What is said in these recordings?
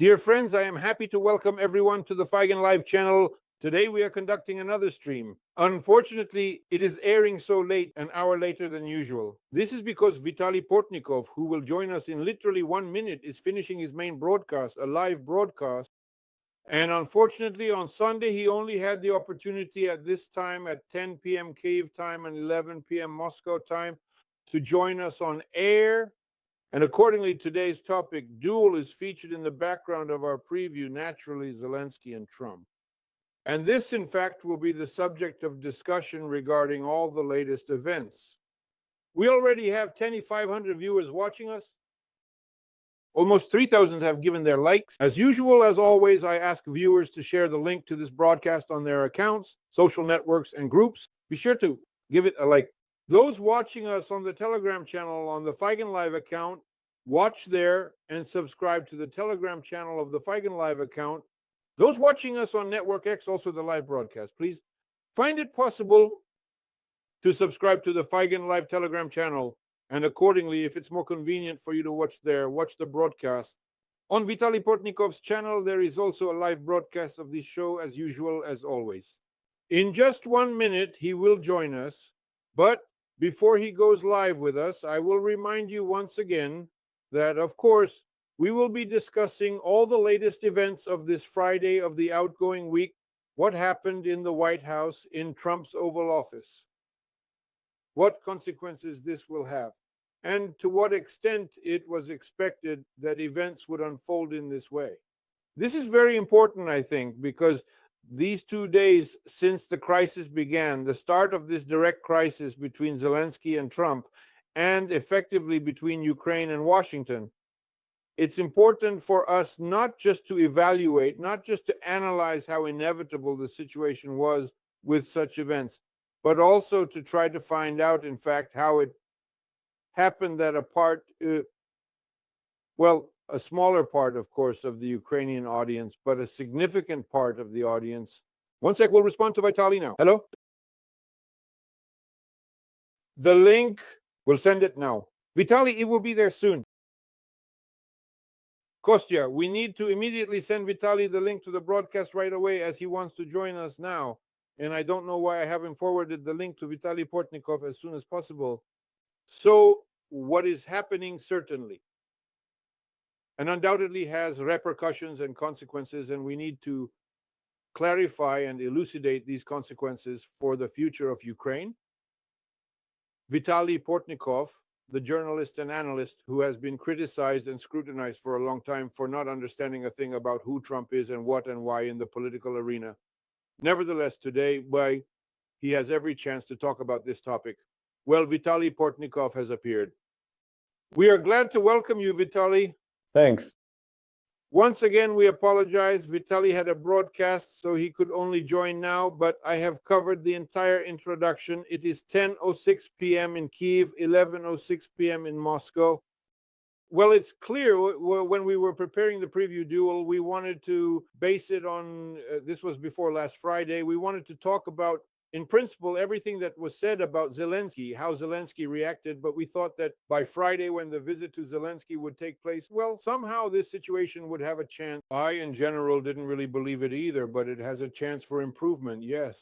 Dear friends, I am happy to welcome everyone to the Feigen Live channel. Today we are conducting another stream. Unfortunately, it is airing so late, an hour later than usual. This is because Vitaly Portnikov, who will join us in literally 1 minute, is finishing his main broadcast, a live broadcast. And unfortunately, on Sunday, he only had the opportunity at this time, at 10 p.m. Kyiv time and 11 p.m. Moscow time, to join us on air. And accordingly, today's topic, duel, is featured in the background of our preview, naturally, Zelensky and Trump. And this, in fact, will be the subject of discussion regarding all the latest events. We already have 2,500 viewers watching us. Almost 3,000 have given their likes. As usual, as always, I ask viewers to share the link to this broadcast on their accounts, social networks, and groups. Be sure to give it a like. Those watching us on the Telegram channel on the Feigen Live account, watch there and subscribe to the Telegram channel of the Feigen Live account. Those watching us on Network X, also the live broadcast, please find it possible to subscribe to the Feigen Live Telegram channel. And accordingly, if it's more convenient for you to watch there, watch the broadcast. On Vitaly Portnikov's channel, there is also a live broadcast of this show, as usual, as always. In just 1 minute, he will join us. But before he goes live with us, I will remind you once again that, of course, we will be discussing all the latest events of this Friday of the outgoing week, what happened in the White House in Trump's Oval Office, what consequences this will have, and to what extent it was expected that events would unfold in this way. This is very important, I think, because these 2 days since the crisis began, the start of this direct crisis between Zelensky and Trump, and effectively between Ukraine and Washington, it's important for us not just to evaluate, not just to analyze how inevitable the situation was with such events, but also to try to find out, in fact, how it happened that a smaller part, of course, of the Ukrainian audience, but a significant part of the audience. One sec, we'll respond to Vitaly now. Hello? The link, we'll send it now. Vitaly, it will be there soon. Kostya, we need to immediately send Vitaly the link to the broadcast right away, as he wants to join us now. And I don't know why I haven't forwarded the link to Vitaly Portnikov as soon as possible. So what is happening certainly and undoubtedly has repercussions and consequences, and we need to clarify and elucidate these consequences for the future of Ukraine. Vitaly Portnikov, the journalist and analyst who has been criticized and scrutinized for a long time for not understanding a thing about who Trump is and what and why in the political arena. Nevertheless, today, he has every chance to talk about this topic. Well, Vitaly Portnikov has appeared. We are glad to welcome you, Vitaly. Thanks. Once again, we apologize. Vitaly had a broadcast, so he could only join now, but I have covered the entire introduction. It is 10:06 p.m. in Kyiv, 11:06 p.m. in Moscow. Well, it's clear when we were preparing the preview duel, we wanted to base it on, this was before last Friday, we wanted to talk about, in principle, everything that was said about Zelensky, how Zelensky reacted, but we thought that by Friday, when the visit to Zelensky would take place, well, somehow this situation would have a chance. I, in general, didn't really believe it either, but it has a chance for improvement, yes.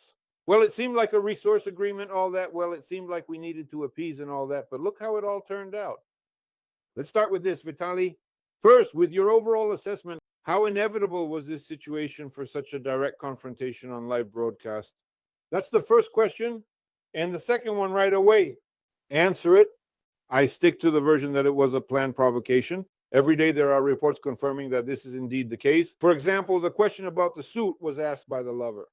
Well, it seemed like a resource agreement, all that. Well, it seemed like we needed to appease and all that, but look how it all turned out. Let's start with this, Vitaly. First, with your overall assessment, how inevitable was this situation for such a direct confrontation on live broadcast? That's the first question. And the second one right away, answer it. I stick to the version that it was a planned provocation. Every day there are reports confirming that this is indeed the case. For example, the question about the suit was asked by the lover.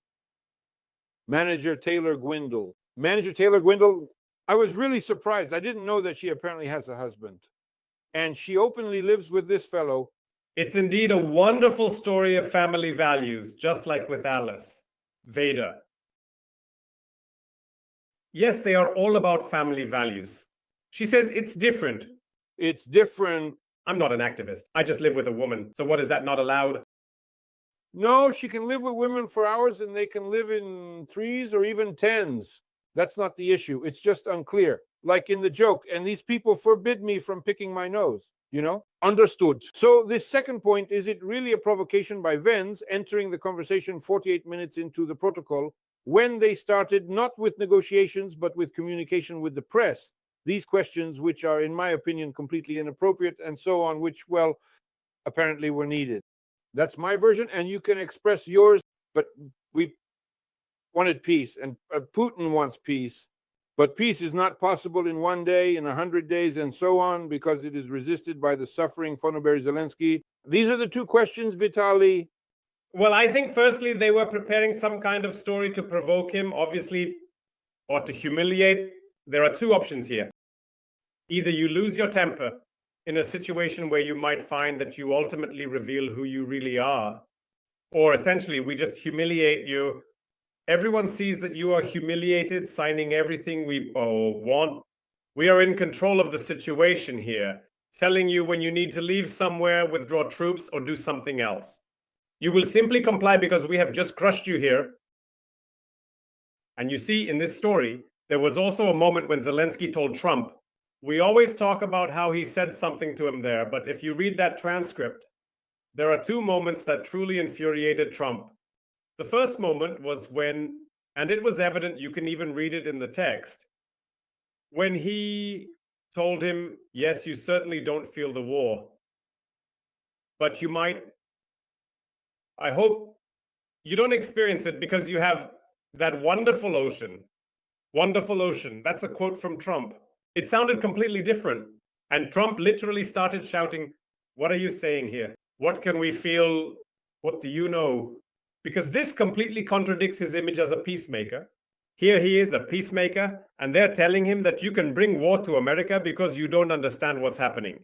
Manager Taylor Gwindle. Manager Taylor Gwindle, I was really surprised. I didn't know that she apparently has a husband. And she openly lives with this fellow. It's indeed a wonderful story of family values, just like with Alice. Vader. Yes, they are all about family values. She says it's different. It's different. I'm not an activist. I just live with a woman. So what, is that not allowed? No, she can live with women for hours and they can live in threes or even tens. That's not the issue. It's just unclear. Like in the joke, and these people forbid me from picking my nose. Understood. So this second point, is it really a provocation by Vance entering the conversation 48 minutes into the protocol when they started not with negotiations, but with communication with the press? These questions, which are, in my opinion, completely inappropriate and so on, which, well, apparently were needed. That's my version, and you can express yours, but we wanted peace, and Putin wants peace. But peace is not possible in 1 day, in 100 days, and so on, because it is resisted by the suffering Fonoberry Zelensky. These are the two questions, Vitaly. Well, I think firstly, they were preparing some kind of story to provoke him, obviously, or to humiliate. There are two options here. Either you lose your temper in a situation where you might find that you ultimately reveal who you really are, or essentially we just humiliate you. Everyone sees that you are humiliated, signing everything we want. We are in control of the situation here, telling you when you need to leave somewhere, withdraw troops, or do something else. You will simply comply because we have just crushed you here. And you see, in this story, there was also a moment when Zelensky told Trump, we always talk about how he said something to him there, but if you read that transcript, there are two moments that truly infuriated Trump. The first moment was when, and it was evident, you can even read it in the text, when he told him, yes, you certainly don't feel the war, but you might, I hope you don't experience it because you have that wonderful ocean. Wonderful ocean. That's a quote from Trump. It sounded completely different. And Trump literally started shouting, what are you saying here? What can we feel? What do you know? Because this completely contradicts his image as a peacemaker. Here he is, a peacemaker, and they're telling him that you can bring war to America because you don't understand what's happening.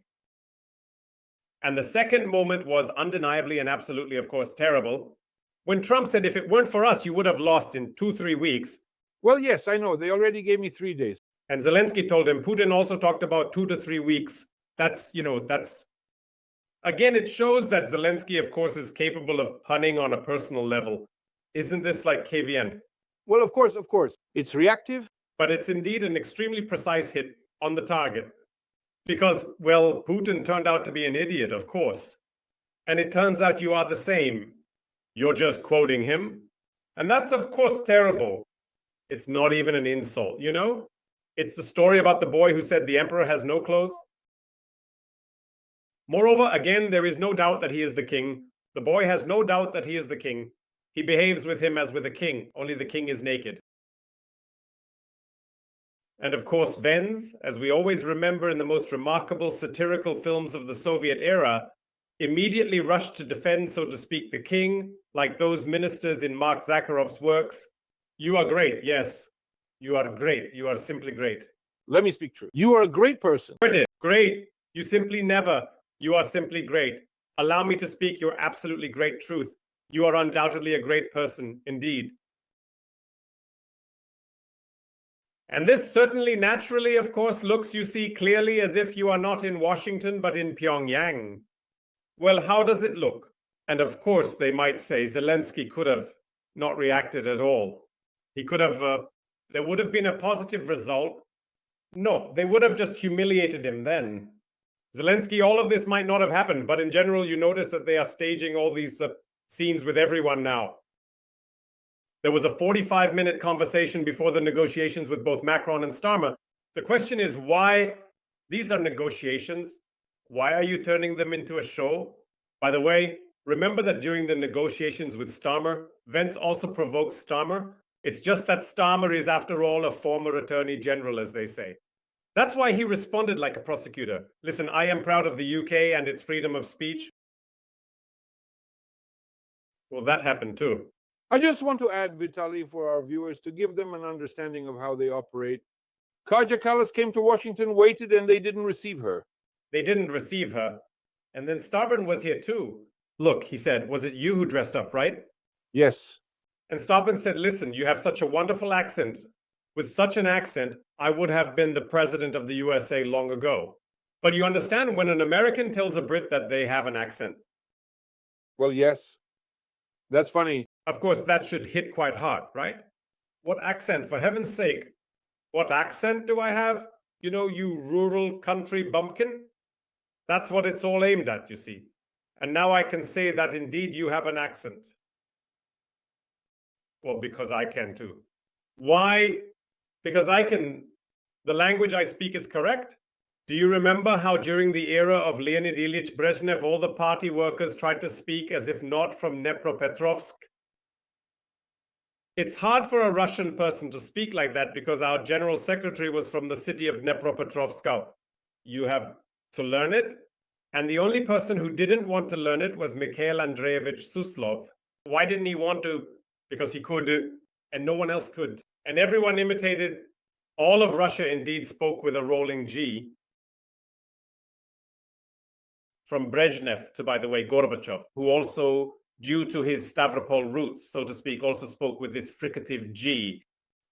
And the second moment was undeniably and absolutely, of course, terrible. When Trump said, if it weren't for us, you would have lost in 2-3 weeks. Well, yes, I know. They already gave me 3 days. And Zelensky told him, Putin also talked about 2 to 3 weeks. That's. Again, it shows that Zelensky, of course, is capable of punning on a personal level. Isn't this like KVN? Well, of course. It's reactive. But it's indeed an extremely precise hit on the target. Because, well, Putin turned out to be an idiot, of course. And it turns out you are the same. You're just quoting him. And that's, of course, terrible. It's not even an insult, It's the story about the boy who said the emperor has no clothes. Moreover, again, there is no doubt that he is the king. The boy has no doubt that he is the king. He behaves with him as with a king, only the king is naked. And of course, Vance, as we always remember in the most remarkable satirical films of the Soviet era, immediately rushed to defend, so to speak, the king, like those ministers in Mark Zakharov's works. You are great, yes. You are great. You are simply great. Let me speak true. You are a great person. Great. You simply never. You are simply great. Allow me to speak your absolutely great truth. You are undoubtedly a great person, indeed. And this certainly naturally, of course, looks, you see, clearly as if you are not in Washington, but in Pyongyang. Well, how does it look? And of course, they might say Zelensky could have not reacted at all. He could have, there would have been a positive result. No, they would have just humiliated him then. Zelensky, all of this might not have happened, but in general, you notice that they are staging all these scenes with everyone now. There was a 45-minute conversation before the negotiations with both Macron and Starmer. The question is why these are negotiations. Why are you turning them into a show? By the way, remember that during the negotiations with Starmer, Vance also provoked Starmer. It's just that Starmer is, after all, a former attorney general, as they say. That's why he responded like a prosecutor. Listen, I am proud of the UK and its freedom of speech. Well, that happened too. I just want to add, Vitaly, for our viewers, to give them an understanding of how they operate. Kaja Kallas came to Washington, waited, and they didn't receive her. They didn't receive her. And then Starburn was here too. Look, he said, was it you who dressed up, right? Yes. And Starburn said, listen, you have such a wonderful accent. With such an accent, I would have been the president of the USA long ago. But you understand, when an American tells a Brit that they have an accent. Well, yes. That's funny. Of course, that should hit quite hard, right? What accent, for heaven's sake? What accent do I have? You rural country bumpkin? That's what it's all aimed at, you see. And now I can say that indeed you have an accent. Well, because I can too. Why? Because the language I speak is correct. Do you remember how during the era of Leonid Ilyich Brezhnev, all the party workers tried to speak as if not from Dnepropetrovsk? It's hard for a Russian person to speak like that because our general secretary was from the city of Dnepropetrovsk. You have to learn it. And the only person who didn't want to learn it was Mikhail Andreevich Suslov. Why didn't he want to? Because he could, and no one else could. And everyone imitated. All of Russia indeed spoke with a rolling G. From Brezhnev to, by the way, Gorbachev, who also, due to his Stavropol roots, so to speak, also spoke with this fricative G.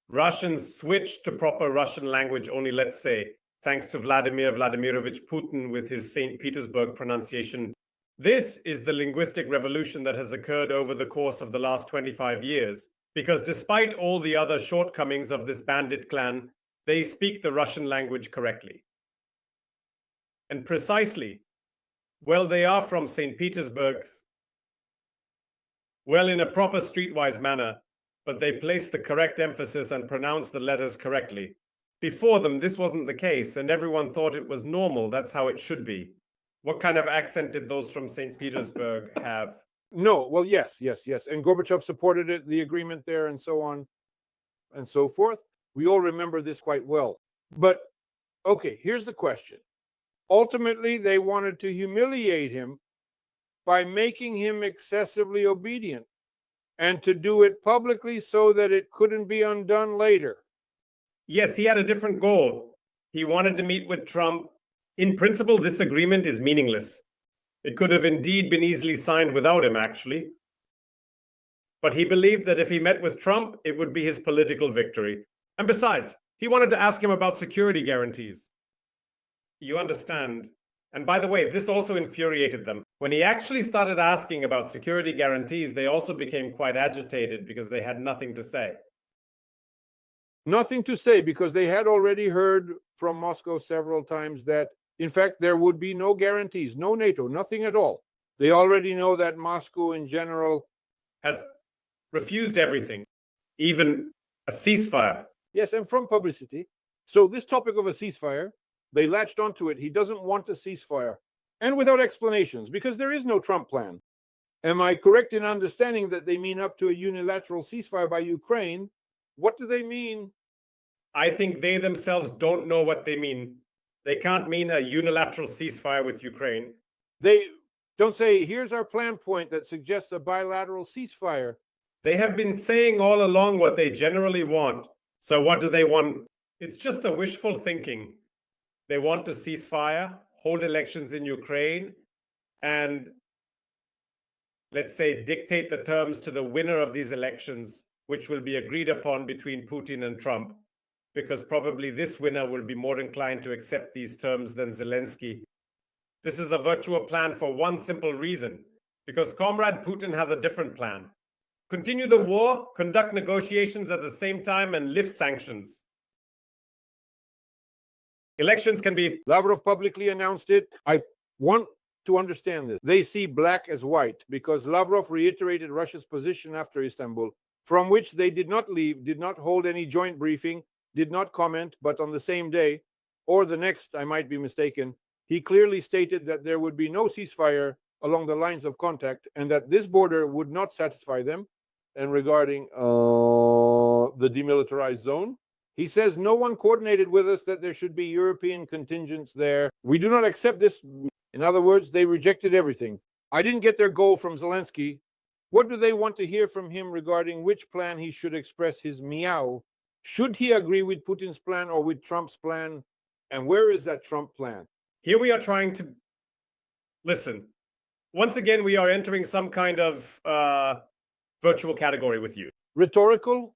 Russians switched to proper Russian language only, let's say, thanks to Vladimir Vladimirovich Putin with his St. Petersburg pronunciation. This is the linguistic revolution that has occurred over the course of the last 25 years, because despite all the other shortcomings of this bandit clan, they speak the Russian language correctly. And precisely, well, they are from St. Petersburg, well, in a proper streetwise manner, but they place the correct emphasis and pronounce the letters correctly. Before them, this wasn't the case, and everyone thought it was normal. That's how it should be. What kind of accent did those from St. Petersburg have? No, well, yes. And Gorbachev supported it, the agreement there, and so on and so forth. We all remember this quite well. But, okay, here's the question. Ultimately, they wanted to humiliate him by making him excessively obedient, and to do it publicly so that it couldn't be undone later. Yes, he had a different goal. He wanted to meet with Trump. In principle, this agreement is meaningless. It could have indeed been easily signed without him, actually. But he believed that if he met with Trump, it would be his political victory. And besides, he wanted to ask him about security guarantees. You understand. And by the way, this also infuriated them. When he actually started asking about security guarantees, they also became quite agitated because they had nothing to say. Nothing to say, because they had already heard from Moscow several times that, in fact, there would be no guarantees, no NATO, nothing at all. They already know that Moscow in general has refused everything, even a ceasefire. Yes, and from publicity. So this topic of a ceasefire, they latched onto it. He doesn't want a ceasefire, and without explanations, because there is no Trump plan. Am I correct in understanding that they mean up to a unilateral ceasefire by Ukraine? What do they mean? I think they themselves don't know what they mean. They can't mean a unilateral ceasefire with Ukraine. They don't say, here's our plan point that suggests a bilateral ceasefire. They have been saying all along what they generally want. So what do they want? It's just a wishful thinking. They want to ceasefire, hold elections in Ukraine, and, let's say, dictate the terms to the winner of these elections, which will be agreed upon between Putin and Trump, because probably this winner will be more inclined to accept these terms than Zelensky. This is a virtual plan for one simple reason, because Comrade Putin has a different plan. Continue the war, conduct negotiations at the same time, and lift sanctions. Elections can be... Lavrov publicly announced it. I want to understand this. They see black as white, because Lavrov reiterated Russia's position after Istanbul, from which they did not leave, did not hold any joint briefing, did not comment, but on the same day, or the next, I might be mistaken, he clearly stated that there would be no ceasefire along the lines of contact, and that this border would not satisfy them. And regarding the demilitarized zone, he says no one coordinated with us that there should be European contingents there. We do not accept this. In other words, they rejected everything. I didn't get their goal from Zelensky. What do they want to hear from him regarding which plan he should express his meow? Should he agree with Putin's plan or with Trump's plan? And where is that Trump plan? Here we are trying to listen. Once again, we are entering some kind of virtual category with you. Rhetorical?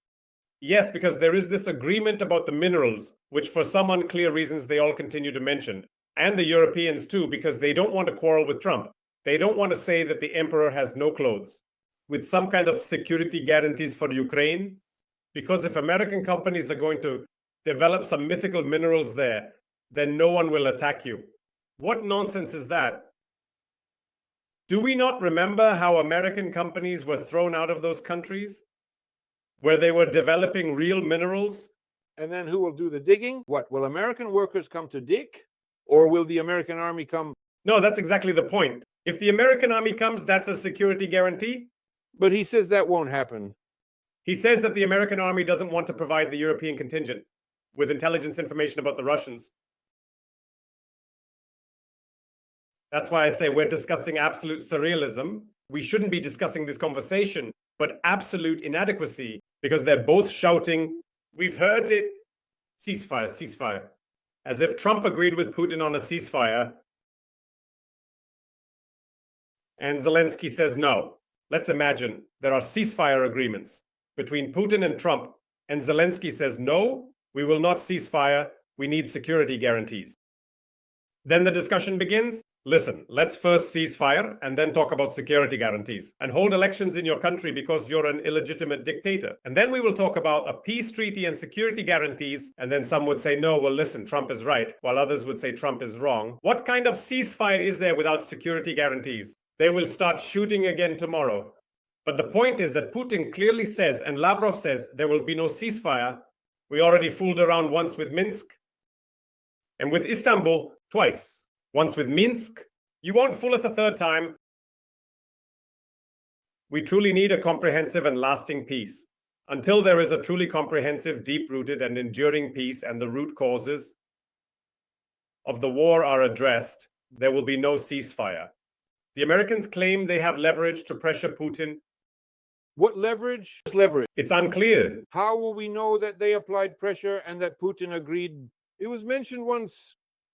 Yes, because there is this agreement about the minerals, which for some unclear reasons they all continue to mention. And the Europeans too, because they don't want to quarrel with Trump. They don't want to say that the emperor has no clothes. With some kind of security guarantees for Ukraine. Because if American companies are going to develop some mythical minerals there, then no one will attack you. What nonsense is that? Do we not remember how American companies were thrown out of those countries, where they were developing real minerals? And then who will do the digging? What, will American workers come to dig? Or will the American army come? No, that's exactly the point. If the American army comes, that's a security guarantee. But he says that won't happen. He says that the American army doesn't want to provide the European contingent with intelligence information about the Russians. That's why I say we're discussing absolute surrealism. We shouldn't be discussing this conversation, but absolute inadequacy, because they're both shouting, we've heard it, ceasefire, ceasefire. As if Trump agreed with Putin on a ceasefire, and Zelensky says no. Let's imagine there are ceasefire agreements between Putin and Trump, and Zelensky says no, we will not ceasefire, we need security guarantees. Then the discussion begins. Listen, let's first ceasefire and then talk about security guarantees and hold elections in your country because you're an illegitimate dictator. And then we will talk about a peace treaty and security guarantees. And then some would say, no, well, listen, Trump is right, while others would say Trump is wrong. What kind of ceasefire is there without security guarantees? They will start shooting again tomorrow. But the point is that Putin clearly says, and Lavrov says, there will be no ceasefire. We already fooled around once with Minsk and with Istanbul twice. Once with Minsk, you won't fool us a third time. We truly need a comprehensive and lasting peace. Until there is a truly comprehensive, deep-rooted and enduring peace and the root causes of the war are addressed, there will be no ceasefire. The Americans claim they have leverage to pressure Putin. What leverage? Leverage. It's unclear. How will we know that they applied pressure and that Putin agreed? It was mentioned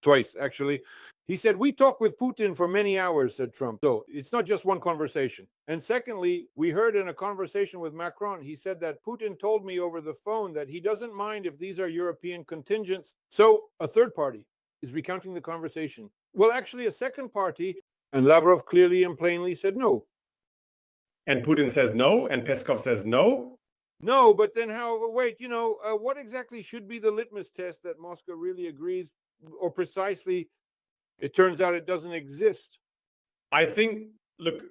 twice actually. He said, we talked with Putin for many hours, said Trump. So it's not just one conversation. And secondly, we heard in a conversation with Macron, he said that Putin told me over the phone that he doesn't mind if these are European contingents. So a third party is recounting the conversation. Well, actually, a second party, and Lavrov clearly and plainly said no. And Putin says no, and Peskov says no. No, but then wait, what exactly should be the litmus test that Moscow really agrees, or precisely, it turns out it doesn't exist? I think, look,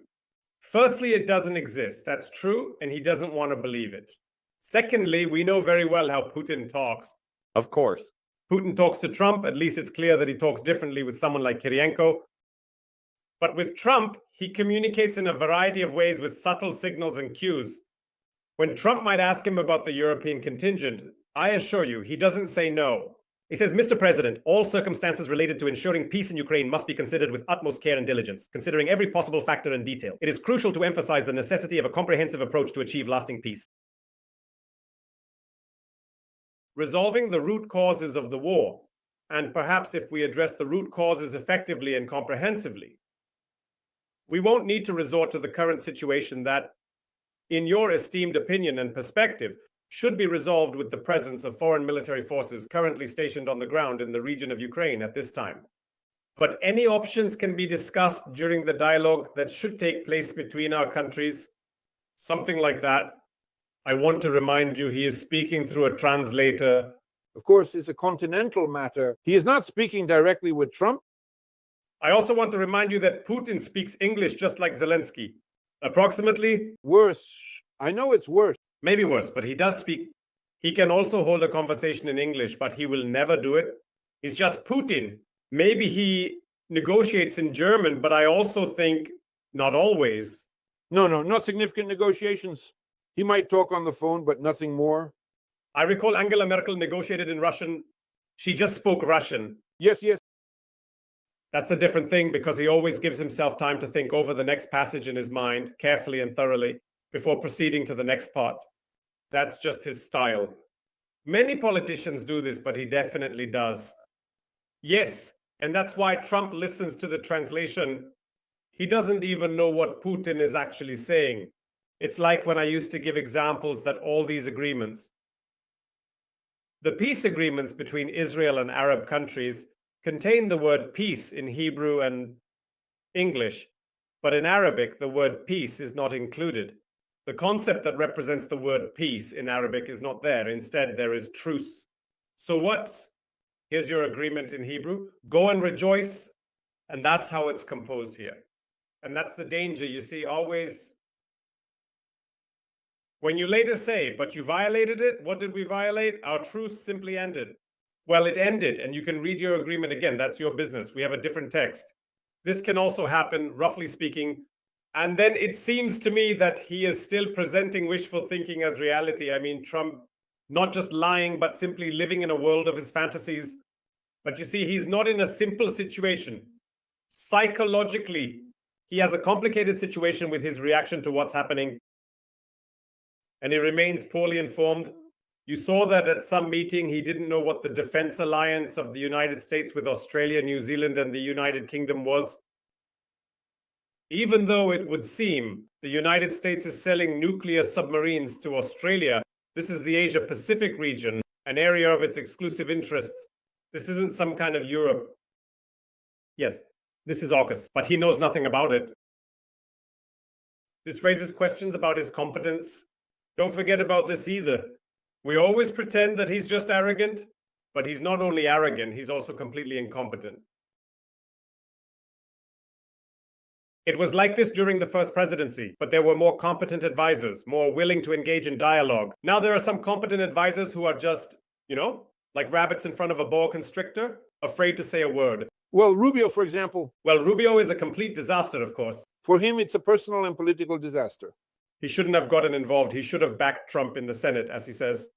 firstly, it doesn't exist. That's true, and he doesn't want to believe it. Secondly, we know very well how Putin talks. Of course. Putin talks to Trump. At least it's clear that he talks differently with someone like Kirienko. But with Trump, he communicates in a variety of ways with subtle signals and cues. When Trump might ask him about the European contingent, I assure you, he doesn't say no. He says, Mr. President, all circumstances related to ensuring peace in Ukraine must be considered with utmost care and diligence, considering every possible factor and detail. It is crucial to emphasize the necessity of a comprehensive approach to achieve lasting peace. Resolving the root causes of the war, and perhaps if we address the root causes effectively and comprehensively, we won't need to resort to the current situation that, in your esteemed opinion and perspective, should be resolved with the presence of foreign military forces currently stationed on the ground in the region of Ukraine at this time. But any options can be discussed during the dialogue that should take place between our countries. Something like that. I want to remind you, he is speaking through a translator. Of course, it's a continental matter. He is not speaking directly with Trump. I also want to remind you that Putin speaks English just like Zelensky. Approximately. Worse. I know it's worse. Maybe worse, but he does speak. He can also hold a conversation in English, but he will never do it. He's just Putin. Maybe he negotiates in German, but I also think not always. No, not significant negotiations. He might talk on the phone, but nothing more. I recall Angela Merkel negotiated in Russian. She just spoke Russian. Yes. That's a different thing because he always gives himself time to think over the next passage in his mind, carefully and thoroughly, before proceeding to the next part. That's just his style. Many politicians do this, but he definitely does. Yes, and that's why Trump listens to the translation. He doesn't even know what Putin is actually saying. It's like when I used to give examples that all these agreements, the peace agreements between Israel and Arab countries, contain the word peace in Hebrew and English, but in Arabic, the word peace is not included. The concept that represents the word peace in Arabic is not there. Instead, there is truce. So what? Here's your agreement in Hebrew. Go and rejoice And that's how it's composed here. And that's the danger, you see, always. When you later say, but you violated it, what did we violate? Our truce simply ended. Well, it ended, and you can read your agreement again. That's your business. We have a different text. This can also happen, roughly speaking. And then it seems to me that he is still presenting wishful thinking as reality. I mean, Trump, not just lying, but simply living in a world of his fantasies. But you see, he's not in a simple situation. Psychologically, he has a complicated situation with his reaction to what's happening. And he remains poorly informed. You saw that at some meeting, he didn't know what the defense alliance of the United States with Australia, New Zealand, and the United Kingdom was. Even though it would seem the United States is selling nuclear submarines to Australia, this is the Asia-Pacific region, an area of its exclusive interests. This isn't some kind of Europe. Yes, this is AUKUS, but he knows nothing about it. This raises questions about his competence. Don't forget about this either. We always pretend that he's just arrogant, but he's not only arrogant, he's also completely incompetent. It was like this during the first presidency, but there were more competent advisors, more willing to engage in dialogue. Now there are some competent advisors who are just, like rabbits in front of a boa constrictor, afraid to say a word. Well, Rubio, for example. Well, Rubio is a complete disaster, of course. For him, it's a personal and political disaster. He shouldn't have gotten involved. He should have backed Trump in the Senate, as he says.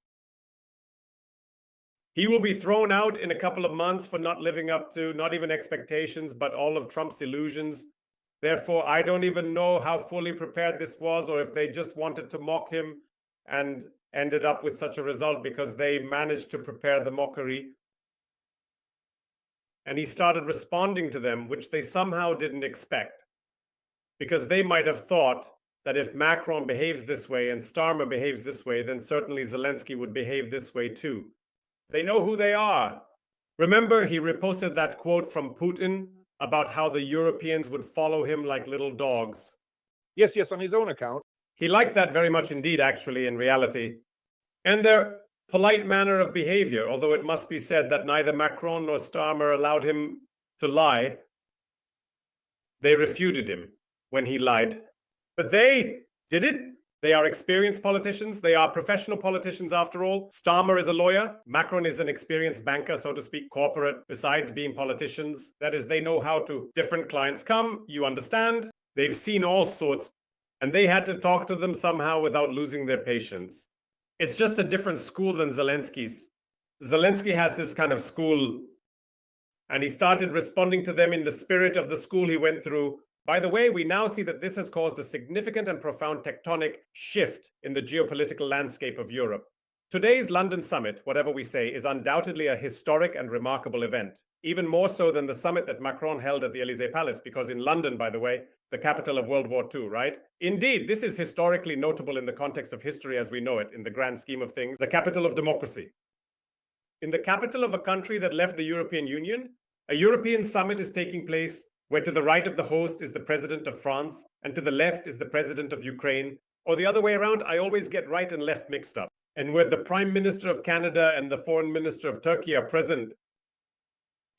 He will be thrown out in a couple of months for not living up to not even expectations, but all of Trump's illusions. Therefore, I don't even know how fully prepared this was, or if they just wanted to mock him and ended up with such a result because they managed to prepare the mockery. And he started responding to them, which they somehow didn't expect, because they might have thought that if Macron behaves this way and Starmer behaves this way, then certainly Zelensky would behave this way too. They know who they are. Remember, he reposted that quote from Putin about how the Europeans would follow him like little dogs. Yes, on his own account. He liked that very much indeed, actually, in reality. And their polite manner of behavior, although it must be said that neither Macron nor Starmer allowed him to lie, they refuted him when he lied. But they did it. They are experienced politicians. They are professional politicians, after all. Starmer is a lawyer. Macron is an experienced banker, so to speak, corporate, besides being politicians. That is, they know how to. Different clients come, you understand. They've seen all sorts, and they had to talk to them somehow without losing their patience. It's just a different school than Zelensky's. Zelensky has this kind of school, and he started responding to them in the spirit of the school he went through. By the way, we now see that this has caused a significant and profound tectonic shift in the geopolitical landscape of Europe. Today's London summit, whatever we say, is undoubtedly a historic and remarkable event, even more so than the summit that Macron held at the Élysée Palace, because in London, by the way, the capital of World War II, right? Indeed, this is historically notable in the context of history as we know it, in the grand scheme of things, the capital of democracy. In the capital of a country that left the European Union, a European summit is taking place where to the right of the host is the president of France, and to the left is the president of Ukraine, or the other way around. I always get right and left mixed up. And where the prime minister of Canada and the foreign minister of Turkey are present.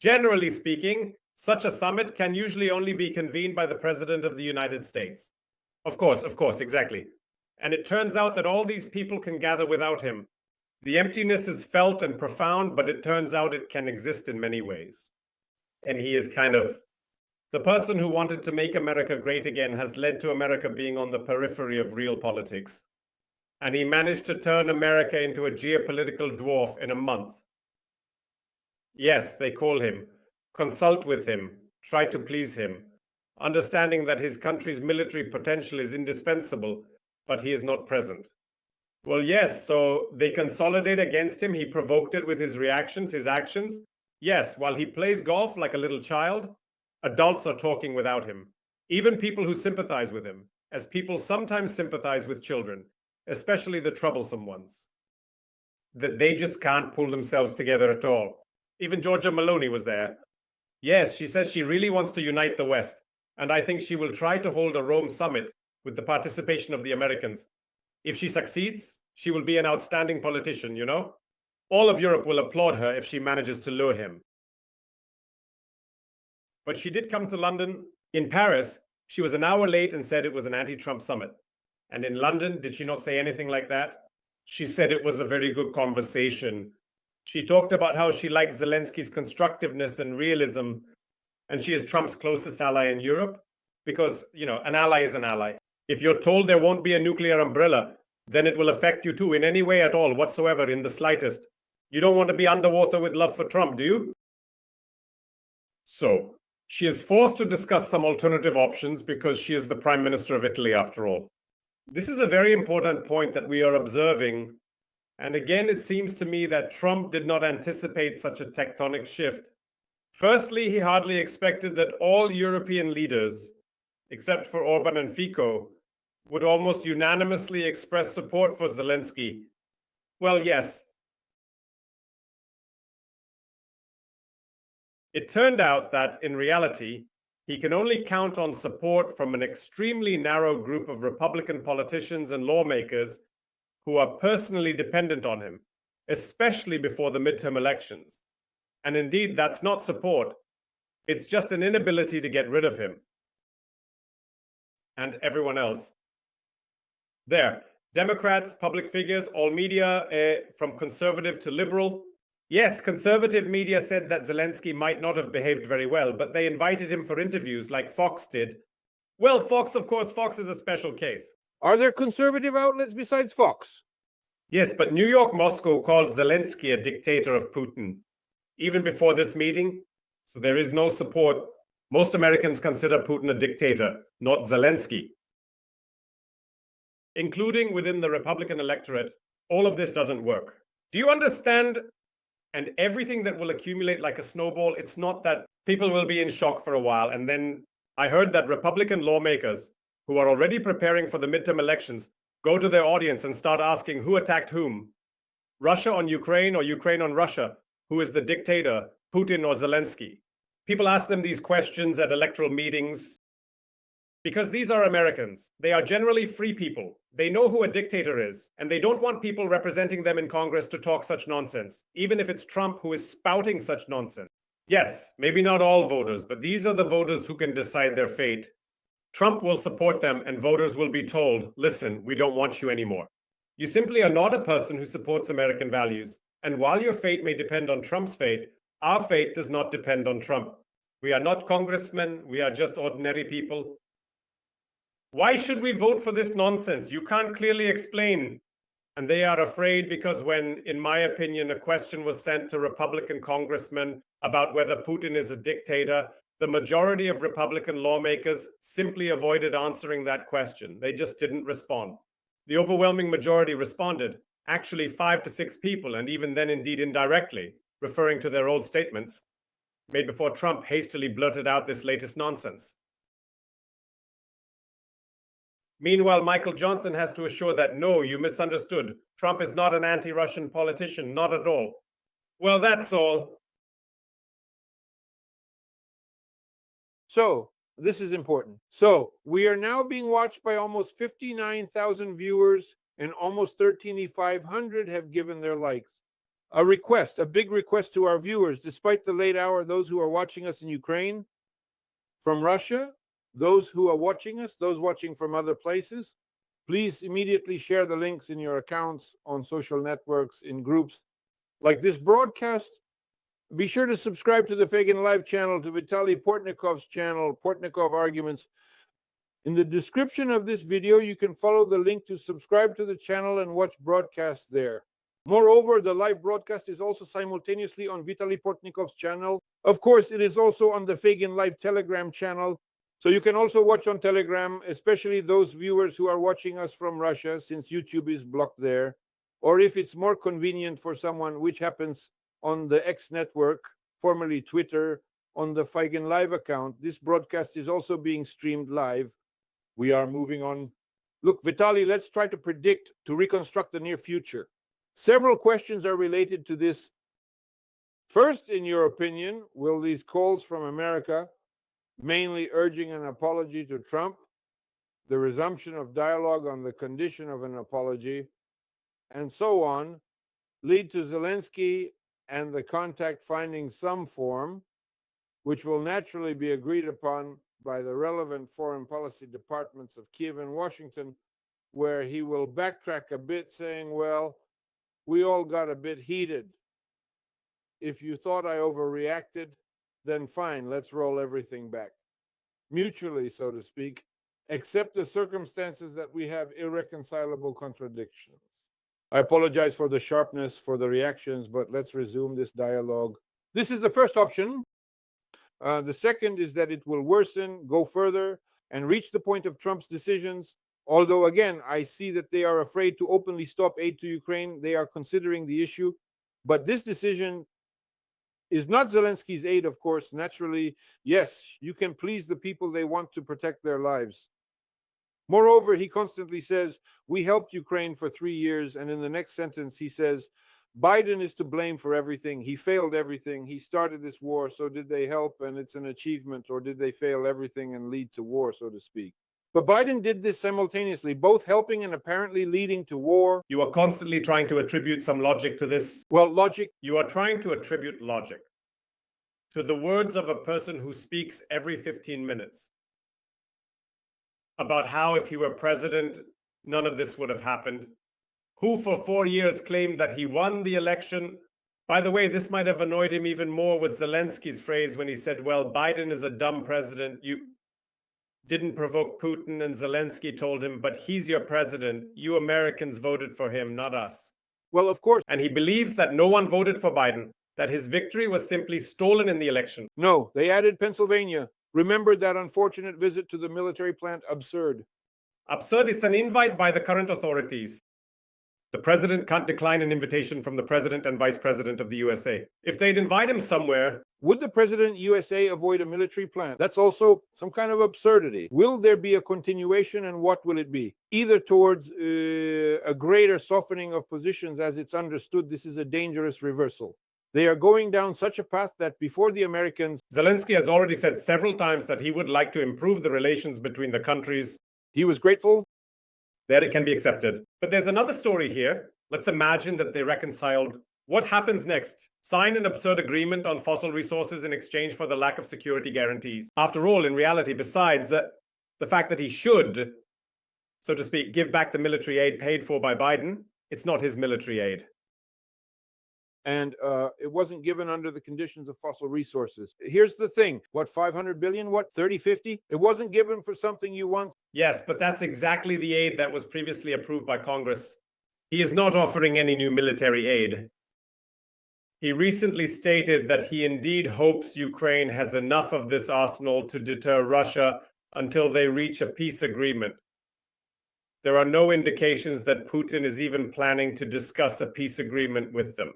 Generally speaking, such a summit can usually only be convened by the president of the United States. Of course, exactly. And it turns out that all these people can gather without him. The emptiness is felt and profound, but it turns out it can exist in many ways. And he is kind of the person who wanted to make America great again, has led to America being on the periphery of real politics. And he managed to turn America into a geopolitical dwarf in a month. Yes, they call him, consult with him, try to please him, understanding that his country's military potential is indispensable, but he is not present. Well, yes, so they consolidate against him. He provoked it with his reactions, his actions. Yes, while he plays golf like a little child, adults are talking without him, even people who sympathize with him, as people sometimes sympathize with children, especially the troublesome ones. That they just can't pull themselves together at all. Even Georgia Maloney was there. Yes, she says she really wants to unite the West, and I think she will try to hold a Rome summit with the participation of the Americans. If she succeeds, she will be an outstanding politician, you know? All of Europe will applaud her if she manages to lure him. But she did come to London. In Paris, she was an hour late and said it was an anti-Trump summit. And in London, did she not say anything like that? She said it was a very good conversation. She talked about how she liked Zelensky's constructiveness and realism, and she is Trump's closest ally in Europe because, an ally is an ally. If you're told there won't be a nuclear umbrella, then it will affect you too in any way at all whatsoever, in the slightest. You don't want to be underwater with love for Trump, do you? So, she is forced to discuss some alternative options because she is the Prime Minister of Italy after all. This is a very important point that we are observing. And again, it seems to me that Trump did not anticipate such a tectonic shift. Firstly, he hardly expected that all European leaders, except for Orban and Fico, would almost unanimously express support for Zelensky. Well, yes. It turned out that, in reality, he can only count on support from an extremely narrow group of Republican politicians and lawmakers who are personally dependent on him, especially before the midterm elections. And indeed, that's not support. It's just an inability to get rid of him and everyone else. There, Democrats, public figures, all media, from conservative to liberal. Yes, conservative media said that Zelensky might not have behaved very well, but they invited him for interviews like Fox did. Well, Fox is a special case. Are there conservative outlets besides Fox? Yes, but New York Moscow called Zelensky a dictator of Putin, even before this meeting, so there is no support. Most Americans consider Putin a dictator, not Zelensky. Including within the Republican electorate, all of this doesn't work. Do you understand? And everything that will accumulate like a snowball, it's not that people will be in shock for a while. And then I heard that Republican lawmakers who are already preparing for the midterm elections go to their audience and start asking who attacked whom. Russia on Ukraine or Ukraine on Russia? Who is the dictator, Putin or Zelensky? People ask them these questions at electoral meetings because these are Americans. They are generally free people. They know who a dictator is, and they don't want people representing them in Congress to talk such nonsense, even if it's Trump who is spouting such nonsense. Yes, maybe not all voters, but these are the voters who can decide their fate. Trump will support them, and voters will be told, listen, we don't want you anymore. You simply are not a person who supports American values. And while your fate may depend on Trump's fate, our fate does not depend on Trump. We are not congressmen, we are just ordinary people. Why should we vote for this nonsense? You can't clearly explain. And they are afraid because when, in my opinion, a question was sent to Republican congressmen about whether Putin is a dictator, the majority of Republican lawmakers simply avoided answering that question. They just didn't respond. The overwhelming majority responded, actually 5 to 6 people, and even then indeed indirectly, referring to their old statements made before Trump hastily blurted out this latest nonsense. Meanwhile, Michael Johnson has to assure that, no, you misunderstood. Trump is not an anti-Russian politician, not at all. Well, that's all. So, this is important. So, we are now being watched by almost 59,000 viewers, and almost 13,500 have given their likes. A big request to our viewers, despite the late hour, those who are watching us in Ukraine, from Russia, those who are watching us, those watching from other places, please immediately share the links in your accounts, on social networks, in groups like this broadcast. Be sure to subscribe to the Fagan Live channel, to Vitaly Portnikov's channel, Portnikov Arguments. In the description of this video, you can follow the link to subscribe to the channel and watch broadcasts there. Moreover, the live broadcast is also simultaneously on Vitaly Portnikov's channel. Of course, it is also on the Fagan Live Telegram channel. So you can also watch on Telegram, especially those viewers who are watching us from Russia, since YouTube is blocked there. Or if it's more convenient for someone, which happens on the X network, formerly Twitter, on the Fagan Live account, this broadcast is also being streamed live. We are moving on. Look, Vitaly, let's try to predict, to reconstruct the near future. Several questions are related to this. First, in your opinion, will these calls from America, mainly urging an apology to Trump, the resumption of dialogue on the condition of an apology, and so on, lead to Zelensky and the contact finding some form, which will naturally be agreed upon by the relevant foreign policy departments of Kyiv and Washington, where he will backtrack a bit, saying, well, we all got a bit heated. If you thought I overreacted, then fine, let's roll everything back. Mutually, so to speak, except the circumstances that we have irreconcilable contradictions. I apologize for the sharpness, for the reactions, but let's resume this dialogue. This is the first option. The second is that it will worsen, go further, and reach the point of Trump's decisions. Although, again, I see that they are afraid to openly stop aid to Ukraine. They are considering the issue. But this decision is not Zelensky's aid, of course. Naturally, yes, you can please the people they want to protect their lives. Moreover, he constantly says, we helped Ukraine for 3 years. And in the next sentence, he says, Biden is to blame for everything. He failed everything. He started this war. So did they help? And it's an achievement. Or did they fail everything and lead to war, so to speak? But Biden did this simultaneously, both helping and apparently leading to war. You are constantly trying to attribute some logic to this. Well, logic. You are trying to attribute logic to the words of a person who speaks every 15 minutes about how if he were president, none of this would have happened, who for 4 years claimed that he won the election. By the way, this might have annoyed him even more with Zelensky's phrase when he said, well, Biden is a dumb president. You didn't provoke Putin, and Zelensky told him, but he's your president. You Americans voted for him, not us. Well, of course. And he believes that no one voted for Biden, that his victory was simply stolen in the election. No, they added Pennsylvania. Remember that unfortunate visit to the military plant? Absurd. Absurd. It's an invite by the current authorities. The president can't decline an invitation from the president and vice president of the USA. If they'd invite him somewhere, would the president USA avoid a military plant? That's also some kind of absurdity. Will there be a continuation, and what will it be? Either towards a greater softening of positions, as it's understood this is a dangerous reversal. They are going down such a path that before the Americans... Zelensky has already said several times that he would like to improve the relations between the countries. He was grateful. That it can be accepted. But there's another story here. Let's imagine that they reconciled. What happens next? Sign an absurd agreement on fossil resources in exchange for the lack of security guarantees. After all, in reality, besides the fact that he should, so to speak, give back the military aid paid for by Biden, it's not his military aid. And it wasn't given under the conditions of fossil resources. Here's the thing. What, 500 billion? What, 30, 50? It wasn't given for something you want. Yes, but that's exactly the aid that was previously approved by Congress. He is not offering any new military aid. He recently stated that he indeed hopes Ukraine has enough of this arsenal to deter Russia until they reach a peace agreement. There are no indications that Putin is even planning to discuss a peace agreement with them.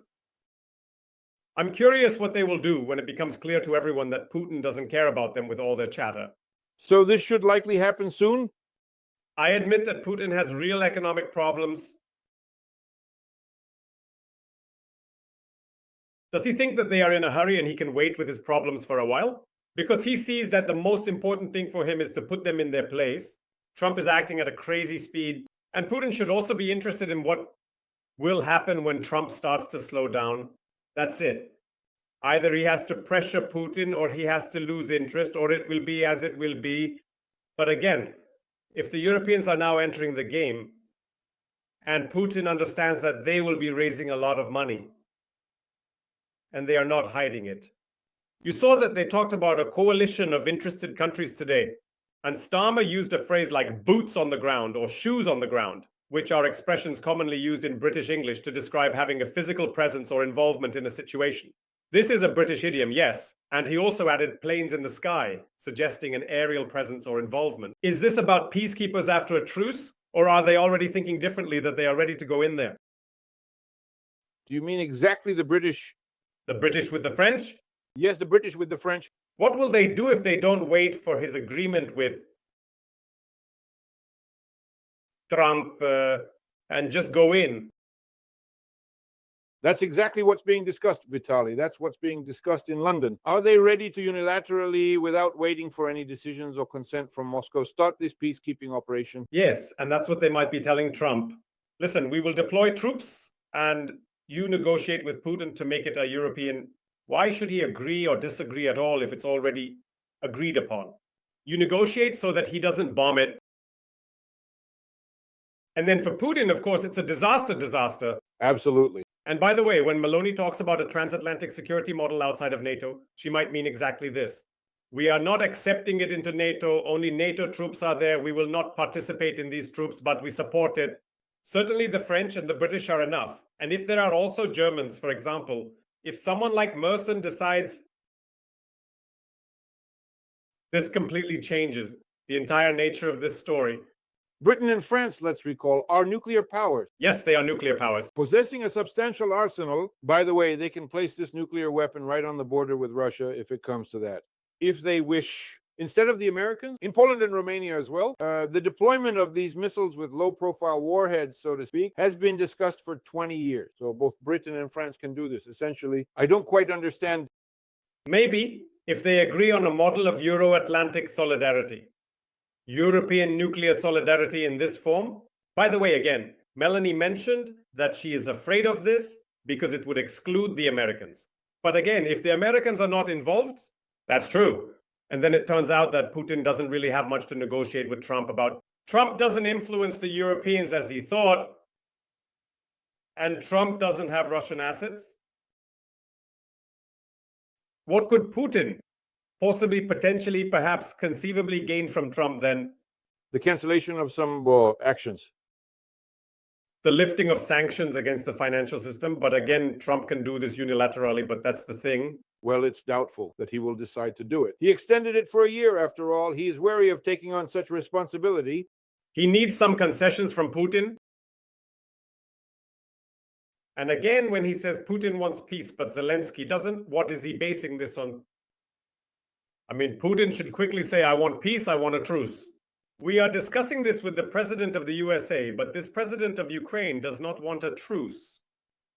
I'm curious what they will do when it becomes clear to everyone that Putin doesn't care about them with all their chatter. So this should likely happen soon? I admit that Putin has real economic problems. Does he think that they are in a hurry and he can wait with his problems for a while? Because he sees that the most important thing for him is to put them in their place. Trump is acting at a crazy speed. And Putin should also be interested in what will happen when Trump starts to slow down. That's it. Either he has to pressure Putin or he has to lose interest, or it will be as it will be. But again, if the Europeans are now entering the game and Putin understands that they will be raising a lot of money and they are not hiding it. You saw that they talked about a coalition of interested countries today. And Starmer used a phrase like boots on the ground or shoes on the ground, which are expressions commonly used in British English to describe having a physical presence or involvement in a situation. This is a British idiom, yes, and he also added planes in the sky, suggesting an aerial presence or involvement. Is this about peacekeepers after a truce, or are they already thinking differently that they are ready to go in there? Do you mean exactly the British? The British with the French? Yes, the British with the French. What will they do if they don't wait for his agreement with Trump and just go in? That's exactly what's being discussed, Vitaly. That's what's being discussed in London. Are they ready to unilaterally, without waiting for any decisions or consent from Moscow, start this peacekeeping operation? Yes, and that's what they might be telling Trump. Listen, we will deploy troops and you negotiate with Putin to make it a European Why should he agree or disagree at all if it's already agreed upon? You negotiate so that he doesn't bomb it. And then for Putin, of course, it's a disaster. Absolutely. And by the way, when Maloney talks about a transatlantic security model outside of NATO, she might mean exactly this. We are not accepting it into NATO. Only NATO troops are there. We will not participate in these troops, but we support it. Certainly the French and the British are enough. And if there are also Germans, for example, if someone like Merson decides, this completely changes the entire nature of this story. Britain and France, let's recall, are nuclear powers. Yes, they are nuclear powers. Possessing a substantial arsenal. By the way, they can place this nuclear weapon right on the border with Russia if it comes to that, if they wish. Instead of the Americans, in Poland and Romania as well, the deployment of these missiles with low-profile warheads, so to speak, has been discussed for 20 years. So both Britain and France can do this, essentially. I don't quite understand. Maybe if they agree on a model of Euro-Atlantic solidarity. European nuclear solidarity in this form. By the way, again, Melanie mentioned that she is afraid of this because it would exclude the Americans. But again, if the Americans are not involved, that's true. And then it turns out that Putin doesn't really have much to negotiate with Trump about. Trump doesn't influence the Europeans as he thought, and Trump doesn't have Russian assets. What could Putin possibly, potentially, perhaps conceivably gain from Trump then? The cancellation of some actions. The lifting of sanctions against the financial system. But again, Trump can do this unilaterally, but that's the thing. Well, it's doubtful that he will decide to do it. He extended it for a year, after all. He is wary of taking on such responsibility. He needs some concessions from Putin. And again, when he says Putin wants peace, but Zelensky doesn't, what is he basing this on? I mean, Putin should quickly say, I want peace, I want a truce. We are discussing this with the president of the USA, but this president of Ukraine does not want a truce.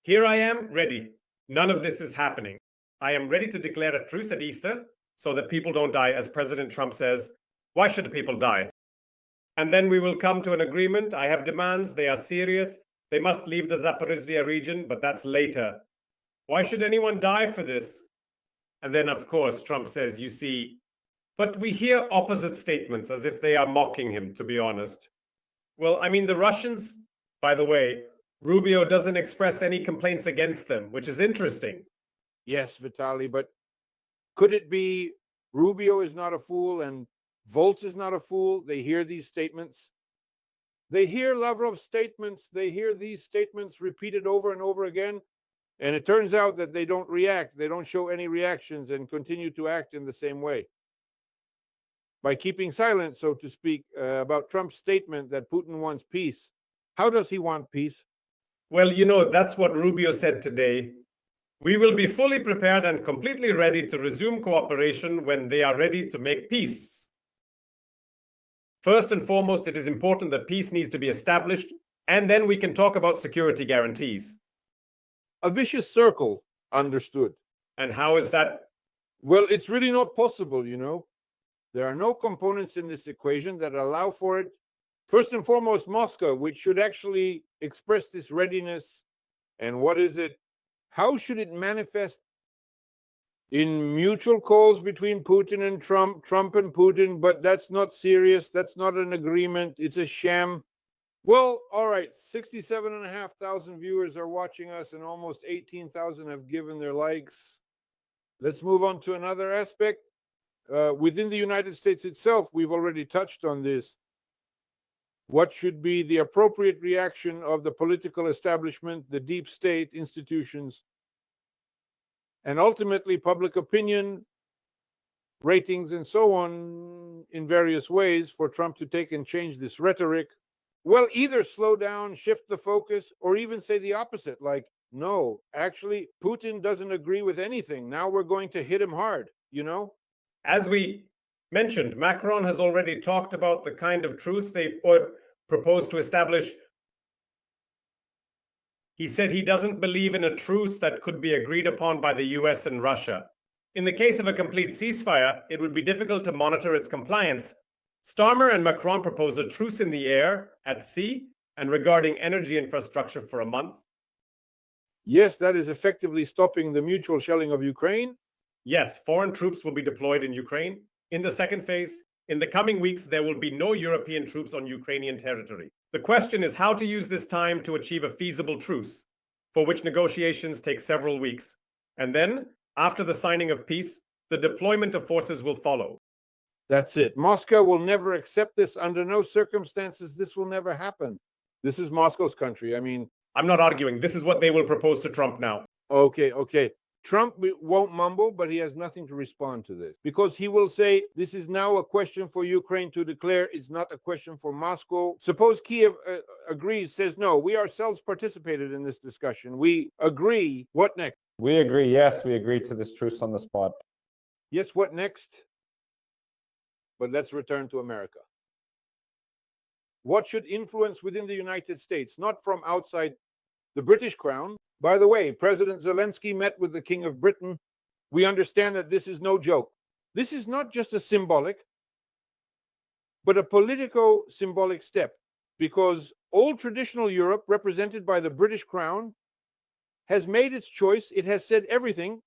Here I am, ready. None of this is happening. I am ready to declare a truce at Easter so that people don't die, as President Trump says. Why should people die? And then we will come to an agreement. I have demands. They are serious. They must leave the Zaporizhia region, but that's later. Why should anyone die for this? And then, of course, Trump says, you see, but we hear opposite statements as if they are mocking him, to be honest. Well, I mean, the Russians, by the way, Rubio doesn't express any complaints against them, which is interesting. Yes, Vitaly, but could it be Rubio is not a fool and Volz is not a fool? They hear these statements. They hear Lavrov's statements. They hear these statements repeated over and over again. And it turns out that they don't react. They don't show any reactions and continue to act in the same way. By keeping silent, so to speak, about Trump's statement that Putin wants peace. How does he want peace? Well, you know, that's what Rubio said today. We will be fully prepared and completely ready to resume cooperation when they are ready to make peace. First and foremost, it is important that peace needs to be established, and then we can talk about security guarantees. A vicious circle, understood. And how is that? Well, it's really not possible, you know. There are no components in this equation that allow for it. First and foremost, Moscow, which should actually express this readiness. And what is it? How should it manifest? In mutual calls between Putin and Trump and Putin, but that's not serious. That's not an agreement. It's a sham. Well, all right, 67,500 viewers are watching us and almost 18,000 have given their likes. Let's move on to another aspect. Within the United States itself, we've already touched on this. What should be the appropriate reaction of the political establishment, the deep state institutions, and ultimately public opinion, ratings, and so on in various ways for Trump to take and change this rhetoric? Well, either slow down, shift the focus, or even say the opposite, like, no, actually, Putin doesn't agree with anything. Now we're going to hit him hard, you know? As we mentioned, Macron has already talked about the kind of truce they proposed to establish. He said he doesn't believe in a truce that could be agreed upon by the US and Russia. In the case of a complete ceasefire, it would be difficult to monitor its compliance. Starmer and Macron proposed a truce in the air, at sea, and regarding energy infrastructure for a month. Yes, that is effectively stopping the mutual shelling of Ukraine. Yes, foreign troops will be deployed in Ukraine. In the second phase, in the coming weeks, there will be no European troops on Ukrainian territory. The question is how to use this time to achieve a feasible truce, for which negotiations take several weeks. And then, after the signing of peace, the deployment of forces will follow. That's it. Moscow will never accept this. Under no circumstances, this will never happen. This is Moscow's country. I mean, I'm not arguing. This is what they will propose to Trump now. okay. Trump won't mumble, but he has nothing to respond to this because he will say this is now a question for Ukraine to declare. It's not a question for Moscow. Suppose Kyiv agrees, says, no, we ourselves participated in this discussion. We agree. What next? We agree. Yes, we agree to this truce on the spot. Yes, what next? But let's return to America. What should influence within the United States, not from outside the British crown? By the way, President Zelensky met with the King of Britain. We understand that this is no joke. This is not just a symbolic, but a politico-symbolic step, because old traditional Europe, represented by the British crown, has made its choice. It has said everything.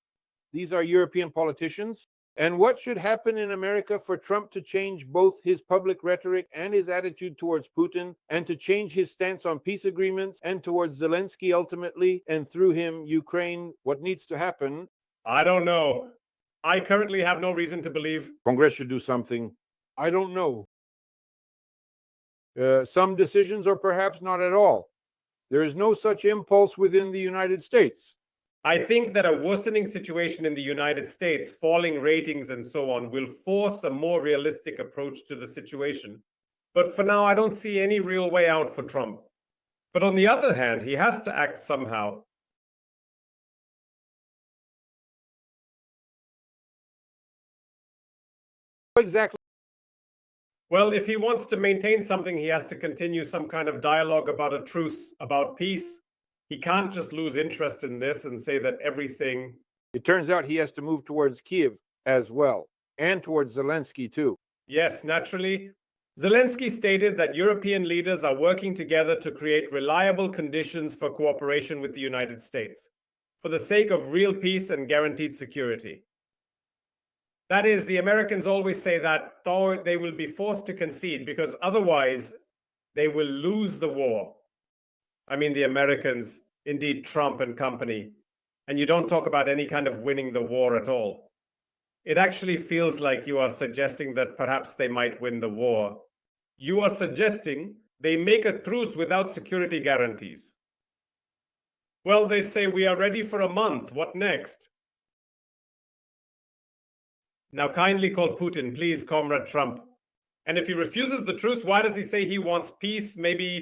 These are European politicians. And what should happen in America for Trump to change both his public rhetoric and his attitude towards Putin, and to change his stance on peace agreements and towards Zelensky ultimately, and through him, Ukraine? What needs to happen? I don't know. I currently have no reason to believe Congress should do something. I don't know. Some decisions, or perhaps not at all. There is no such impulse within the United States. I think that a worsening situation in the United States, falling ratings and so on, will force a more realistic approach to the situation. But for now, I don't see any real way out for Trump. But on the other hand, he has to act somehow. Exactly. Well, if he wants to maintain something, he has to continue some kind of dialogue about a truce, about peace. He can't just lose interest in this and say that everything... It turns out he has to move towards Kyiv as well, and towards Zelensky too. Yes, naturally. Zelensky stated that European leaders are working together to create reliable conditions for cooperation with the United States, for the sake of real peace and guaranteed security. That is, the Americans always say that, though they will be forced to concede, because otherwise they will lose the war. I mean, the Americans, indeed Trump and company, and you don't talk about any kind of winning the war at all. It actually feels like you are suggesting that perhaps they might win the war. You are suggesting they make a truce without security guarantees. Well, they say we are ready for a month. What next? Now kindly call Putin, please, Comrade Trump. And if he refuses the truce, why does he say he wants peace? Maybe...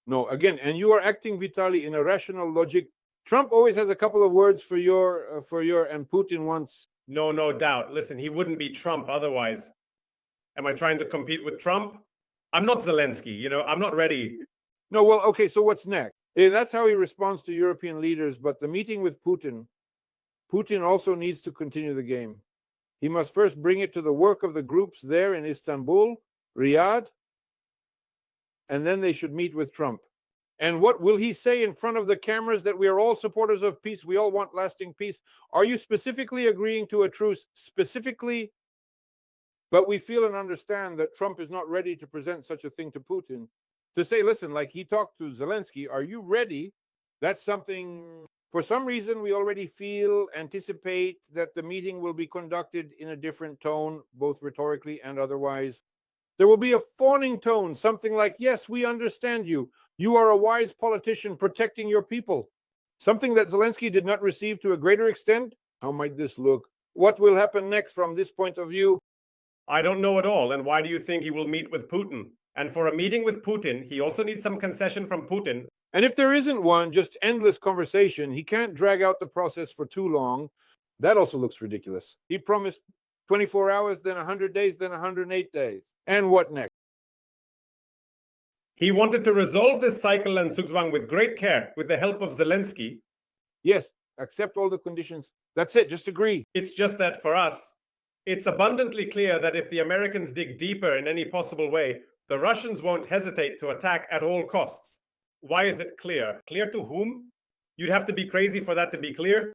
No, again, and you are acting, Vitaly, in a rational logic. Trump always has a couple of words for your, and Putin wants... No doubt. Listen, he wouldn't be Trump otherwise. Am I trying to compete with Trump? I'm not Zelensky, I'm not ready. No, well, okay, so what's next? That's how he responds to European leaders, but the meeting with Putin also needs to continue the game. He must first bring it to the work of the groups there in Istanbul, Riyadh, and then they should meet with Trump. And what will he say in front of the cameras? That we are all supporters of peace, we all want lasting peace. Are you specifically agreeing to a truce? Specifically? But we feel and understand that Trump is not ready to present such a thing to Putin. To say, listen, like he talked to Zelensky, are you ready? That's something, for some reason, we already anticipate that the meeting will be conducted in a different tone, both rhetorically and otherwise. There will be a fawning tone, something like, yes, we understand you. You are a wise politician protecting your people. Something that Zelensky did not receive to a greater extent. How might this look? What will happen next from this point of view? I don't know at all. And why do you think he will meet with Putin? And for a meeting with Putin, he also needs some concession from Putin. And if there isn't one, just endless conversation. He can't drag out the process for too long. That also looks ridiculous. He promised 24 hours, then 100 days, then 108 days. And what next? He wanted to resolve this cycle and Zugzwang with great care, with the help of Zelensky. Yes, accept all the conditions. That's it, just agree. It's just that for us, it's abundantly clear that if the Americans dig deeper in any possible way, the Russians won't hesitate to attack at all costs. Why is it clear? Clear to whom? You'd have to be crazy for that to be clear.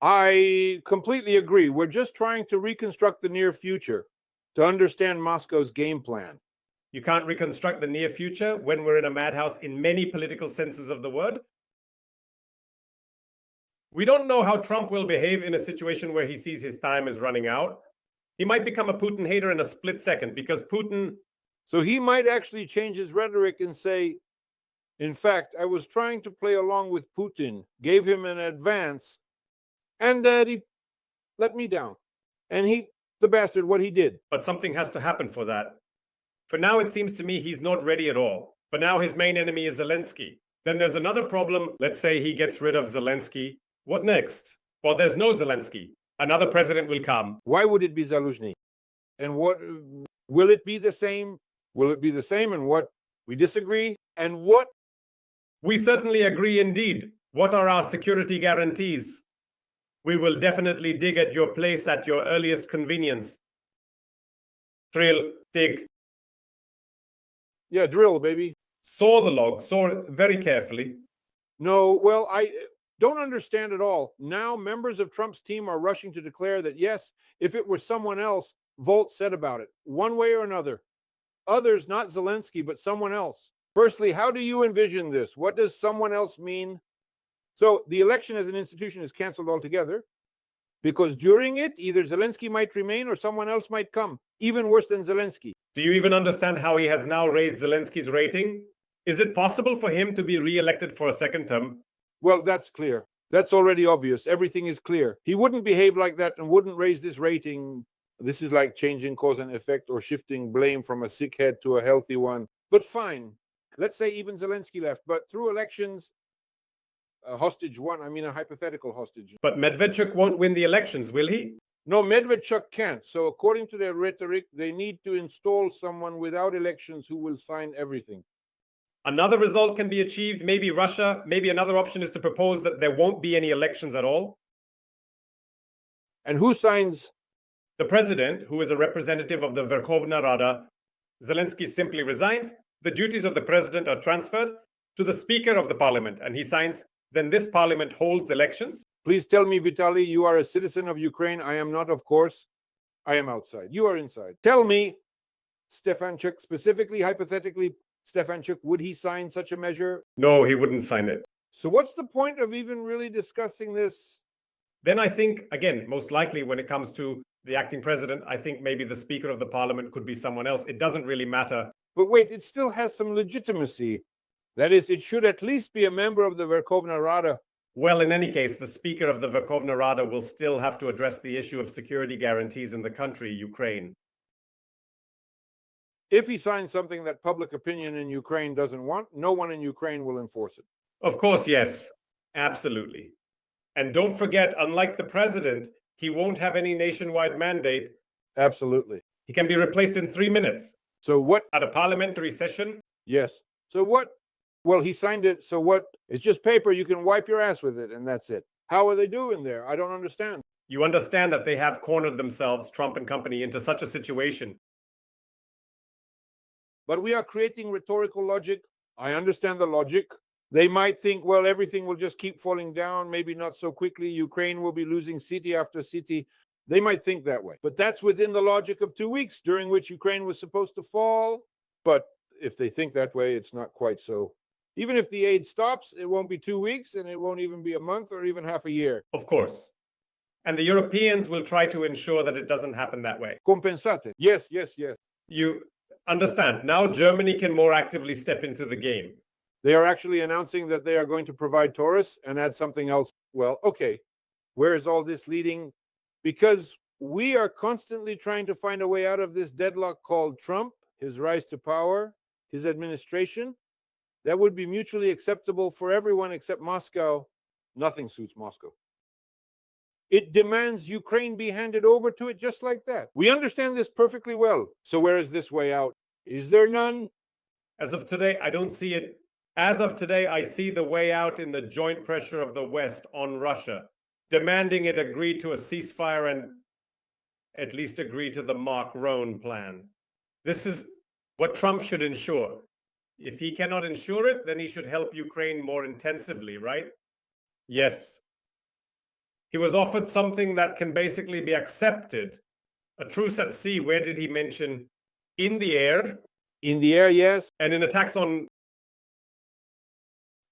I completely agree. We're just trying to reconstruct the near future to understand Moscow's game plan. You can't reconstruct the near future when we're in a madhouse in many political senses of the word. We don't know how Trump will behave in a situation where he sees his time is running out. He might become a Putin hater in a split second because Putin. So he might actually change his rhetoric and say, in fact, I was trying to play along with Putin, gave him an advance, and he let me down. And the bastard, what he did. But something has to happen for that. For now, it seems to me he's not ready at all. For now, his main enemy is Zelensky. Then there's another problem. Let's say he gets rid of Zelensky. What next? Well, there's no Zelensky. Another president will come. Why would it be Zaluzhny? And what will it be the same? Will it be the same? And what we disagree? And what? We certainly agree indeed. What are our security guarantees? We will definitely dig at your place at your earliest convenience. Drill, dig. Yeah, drill, baby. Saw the log, saw it very carefully. No, well, I don't understand at all. Now, members of Trump's team are rushing to declare that, yes, if it were someone else, Volt said about it, one way or another. Others, not Zelensky, but someone else. Firstly, how do you envision this? What does someone else mean? So the election as an institution is canceled altogether because during it, either Zelensky might remain or someone else might come, even worse than Zelensky. Do you even understand how he has now raised Zelensky's rating? Is it possible for him to be re-elected for a second term? Well, that's clear. That's already obvious. Everything is clear. He wouldn't behave like that and wouldn't raise this rating. This is like changing cause and effect or shifting blame from a sick head to a healthy one. But fine. Let's say even Zelensky left. But through elections, a hostage won. I mean, a hypothetical hostage. But Medvedchuk won't win the elections, will he? No, Medvedchuk can't. So according to their rhetoric, they need to install someone without elections who will sign everything. Another result can be achieved. Maybe Russia, maybe another option is to propose that there won't be any elections at all. And who signs? The president, who is a representative of the Verkhovna Rada. Zelensky simply resigns. The duties of the president are transferred to the speaker of the parliament, and he signs. Then this parliament holds elections. Please tell me, Vitaly, you are a citizen of Ukraine. I am not, of course. I am outside. You are inside. Tell me, Stefanchuk, specifically, hypothetically, Stefanchuk, would he sign such a measure? No, he wouldn't sign it. So what's the point of even really discussing this? Then I think, again, most likely when it comes to the acting president, I think maybe the speaker of the parliament could be someone else. It doesn't really matter. But wait, it still has some legitimacy. That is, it should at least be a member of the Verkhovna Rada. Well, in any case, the speaker of the Verkhovna Rada will still have to address the issue of security guarantees in the country, Ukraine. If he signs something that public opinion in Ukraine doesn't want, no one in Ukraine will enforce it. Of course, yes. Absolutely. And don't forget, unlike the president, he won't have any nationwide mandate. Absolutely. He can be replaced in 3 minutes. So what? At a parliamentary session? Yes. So what? Well, he signed it. So what? It's just paper. You can wipe your ass with it, and that's it. How are they doing there? I don't understand. You understand that they have cornered themselves, Trump and company, into such a situation. But we are creating rhetorical logic. I understand the logic. They might think, well, everything will just keep falling down, maybe not so quickly. Ukraine will be losing city after city. They might think that way. But that's within the logic of 2 weeks during which Ukraine was supposed to fall. But if they think that way, it's not quite so. Even if the aid stops, it won't be 2 weeks, and it won't even be a month or even half a year. Of course. And the Europeans will try to ensure that it doesn't happen that way. Compensate. Yes, yes, yes. You understand. Now Germany can more actively step into the game. They are actually announcing that they are going to provide Taurus and add something else. Well, okay. Where is all this leading? Because we are constantly trying to find a way out of this deadlock called Trump, his rise to power, his administration. That would be mutually acceptable for everyone except Moscow. Nothing suits Moscow. It demands Ukraine be handed over to it just like that. We understand this perfectly well. So where is this way out? Is there none? As of today, I don't see it. As of today, I see the way out in the joint pressure of the West on Russia, demanding it agree to a ceasefire and at least agree to the Mark Rohn plan. This is what Trump should ensure. If he cannot ensure it, then he should help Ukraine more intensively, right? Yes. He was offered something that can basically be accepted. A truce at sea. Where did he mention? In the air. In the air, yes. And in attacks on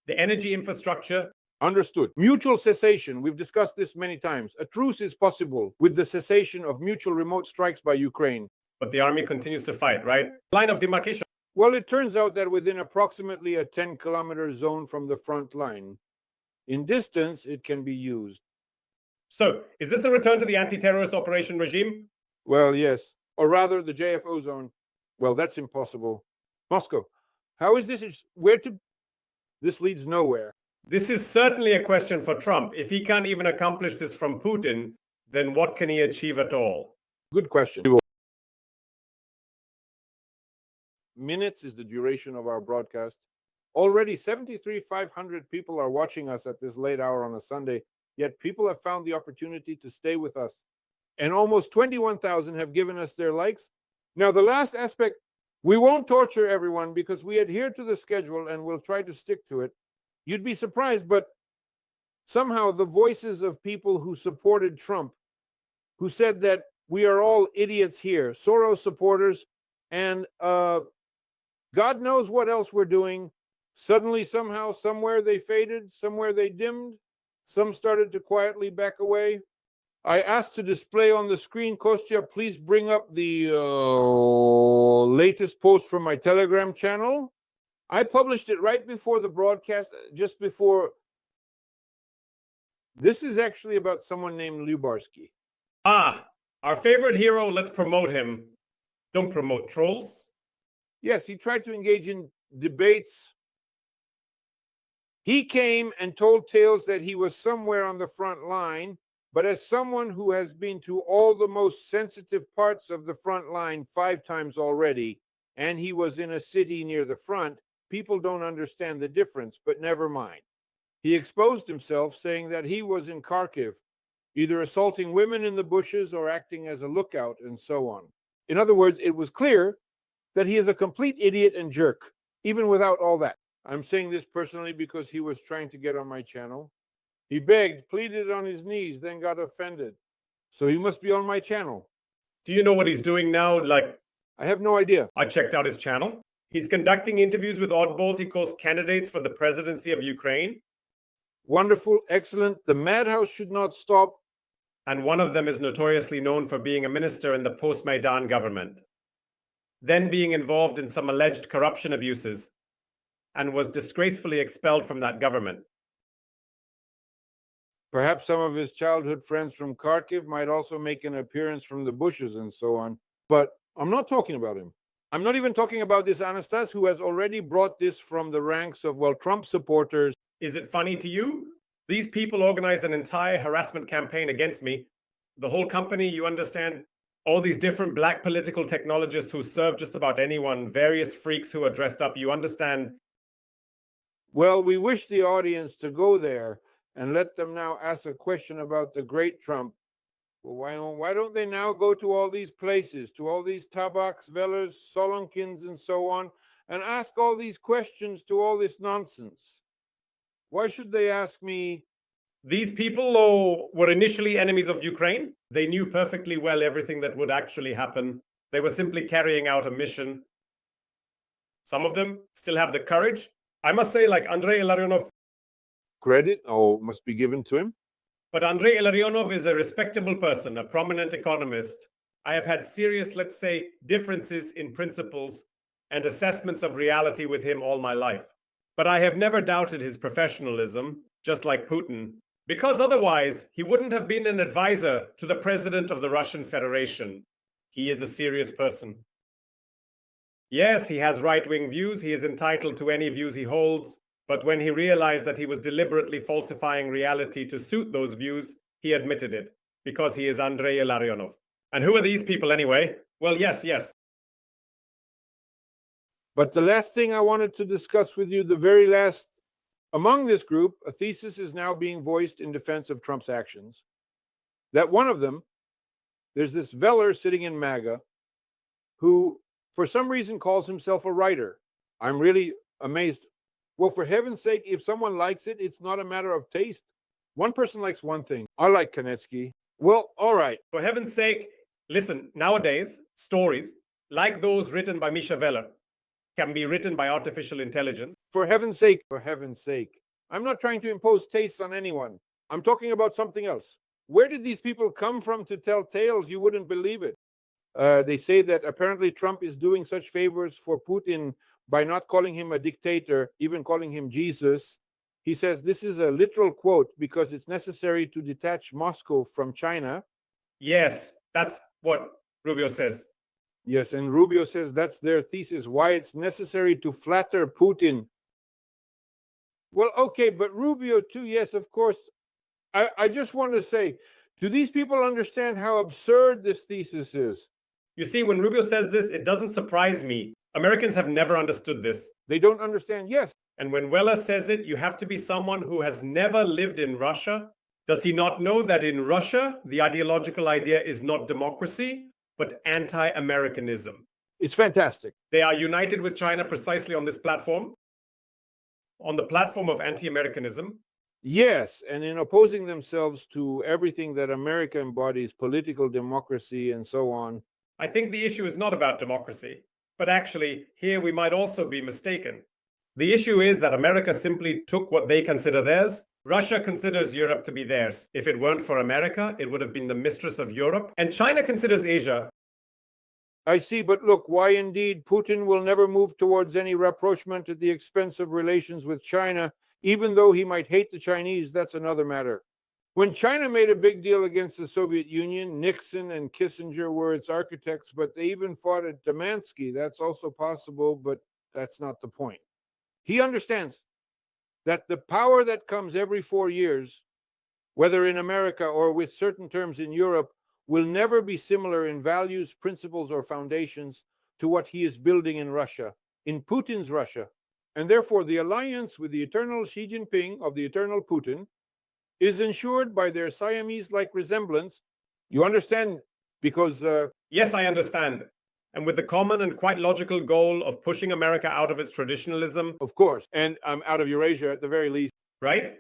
the energy infrastructure. Understood. Mutual cessation. We've discussed this many times. A truce is possible with the cessation of mutual remote strikes by Ukraine. But the army continues to fight, right? Line of demarcation. Well, it turns out that within approximately a 10-kilometer zone from the front line, in distance, it can be used. So, is this a return to the anti-terrorist operation regime? Well, yes. Or rather, the JFO zone. Well, that's impossible. Moscow, how is this? Where to? This leads nowhere. This is certainly a question for Trump. If he can't even accomplish this from Putin, then what can he achieve at all? Good question. Minutes is the duration of our broadcast. Already 73,500 people are watching us at this late hour on a Sunday, yet people have found the opportunity to stay with us. And almost 21,000 have given us their likes. Now, the last aspect, we won't torture everyone because we adhere to the schedule and we'll try to stick to it. You'd be surprised, but somehow the voices of people who supported Trump, who said that we are all idiots here, Soros supporters, and God knows what else we're doing. Suddenly, somehow, somewhere they faded, somewhere they dimmed, some started to quietly back away. I asked to display on the screen, Kostya, please bring up the latest post from my Telegram channel. I published it right before the broadcast, just before. This is actually about someone named Lyubarsky. Ah, our favorite hero, let's promote him. Don't promote trolls. Yes, he tried to engage in debates. He came and told tales that he was somewhere on the front line, but as someone who has been to all the most sensitive parts of the front line 5 times already, and he was in a city near the front, people don't understand the difference, but never mind. He exposed himself, saying that he was in Kharkiv, either assaulting women in the bushes or acting as a lookout, and so on. In other words, it was clear that he is a complete idiot and jerk, even without all that. I'm saying this personally because he was trying to get on my channel. He begged, pleaded on his knees, then got offended. So he must be on my channel. Do you know what he's doing now? I have no idea. I checked out his channel. He's conducting interviews with oddballs he calls candidates for the presidency of Ukraine. Wonderful, excellent. The madhouse should not stop. And one of them is notoriously known for being a minister in the post-Maidan government, then being involved in some alleged corruption abuses, and was disgracefully expelled from that government. Perhaps some of his childhood friends from Kharkiv might also make an appearance from the bushes and so on. But I'm not talking about him. I'm not even talking about this Anastas, who has already brought this from the ranks of, well, Trump supporters. Is it funny to you? These people organized an entire harassment campaign against me. The whole company, you understand? All these different black political technologists who serve just about anyone, various freaks who are dressed up, you understand? Well, we wish the audience to go there and let them now ask a question about the great Trump. Well, why don't they now go to all these places, to all these Tabaks, Vellers, Solonkins, and so on, and ask all these questions to all this nonsense? Why should they ask me? These people were initially enemies of Ukraine. They knew perfectly well everything that would actually happen. They were simply carrying out a mission. Some of them still have the courage. I must say, like Andrei Illarionov. Credit, must be given to him. But Andrei Illarionov is a respectable person, a prominent economist. I have had serious, let's say, differences in principles and assessments of reality with him all my life. But I have never doubted his professionalism, just like Putin, because otherwise he wouldn't have been an advisor to the president of the Russian Federation. He is a serious person. Yes, he has right-wing views. He is entitled to any views he holds. But when he realized that he was deliberately falsifying reality to suit those views, he admitted it, because he is Andrei Illarionov. And who are these people anyway? Well, yes. But the last thing I wanted to discuss with you, the very last, among this group, a thesis is now being voiced in defense of Trump's actions. That one of them, there's this Veller sitting in MAGA, who for some reason calls himself a writer. I'm really amazed. Well, for heaven's sake, if someone likes it, it's not a matter of taste. One person likes one thing. I like Kanetsky. Well, all right. For heaven's sake, listen, nowadays, stories like those written by Misha Weller can be written by artificial intelligence. For heaven's sake, for heaven's sake. I'm not trying to impose tastes on anyone. I'm talking about something else. Where did these people come from to tell tales? You wouldn't believe it. They say that apparently Trump is doing such favors for Putin by not calling him a dictator, even calling him Jesus. He says this is a literal quote because it's necessary to detach Moscow from China. Yes, that's what Rubio says. Yes, and Rubio says that's their thesis, why it's necessary to flatter Putin. Well, okay, but Rubio too, yes, of course. I just want to say, do these people understand how absurd this thesis is? You see, when Rubio says this, it doesn't surprise me. Americans have never understood this. They don't understand, yes. And when Weller says it, you have to be someone who has never lived in Russia. Does he not know that in Russia, the ideological idea is not democracy, but anti-Americanism? It's fantastic. They are united with China precisely on this platform, on the platform of anti-Americanism. Yes, and in opposing themselves to everything that America embodies, political democracy and so on. I think the issue is not about democracy, but actually, here we might also be mistaken. The issue is that America simply took what they consider theirs. Russia considers Europe to be theirs. If it weren't for America, it would have been the mistress of Europe. And China considers Asia. I see, but look, why indeed Putin will never move towards any rapprochement at the expense of relations with China, even though he might hate the Chinese. That's another matter. When China made a big deal against the Soviet Union, Nixon and Kissinger were its architects, but they even fought at Damansky. That's also possible, but that's not the point. He understands that the power that comes every 4 years, whether in America or with certain terms in Europe, will never be similar in values, principles, or foundations to what he is building in Russia, in Putin's Russia. And therefore, the alliance with the eternal Xi Jinping of the eternal Putin is ensured by their Siamese-like resemblance. You understand? Because yes, I understand. And with the common and quite logical goal of pushing America out of its traditionalism. Of course, and out of Eurasia at the very least. Right?